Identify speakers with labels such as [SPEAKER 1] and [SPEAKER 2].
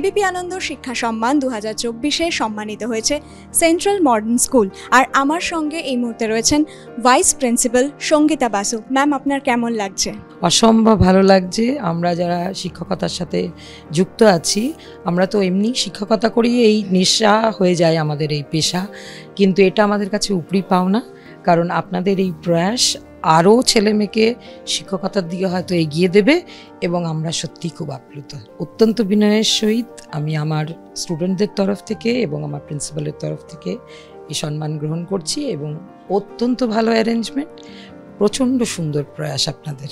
[SPEAKER 1] ABP আনন্দ শিক্ষা সম্মান 2024-এ সম্মানিত হয়েছে সেন্ট্রাল মডার্ন স্কুল। আর আমার সঙ্গে এই মুহূর্তে রয়েছেন vice principal Sangeeta Basu. Ma'am, আপনার কেমন লাগছে?
[SPEAKER 2] অসম্ভব ভালো লাগছে। আমরা যারা শিক্ষকতার সাথে যুক্ত আছি, আমরা তো এমনি শিক্ষকতা করি, এই নেশা হয়ে যায় আমাদের এই পেশা, কিন্তু এটা আমাদের কাছে উপরি পাওনা। কারণ আপনাদের এই প্রয়াস আরও ছেলেমেয়েকে শিক্ষকতার দিকে হয়তো এগিয়ে দেবে এবং আমরা সত্যি খুব আপ্লুত। অত্যন্ত বিনয়ের সহিত আমি আমার স্টুডেন্টদের তরফ থেকে এবং আমার প্রিন্সিপালের তরফ থেকে এই সম্মান গ্রহণ করছি এবং অত্যন্ত ভালো অ্যারেঞ্জমেন্ট, প্রচণ্ড সুন্দর প্রয়াস আপনাদের।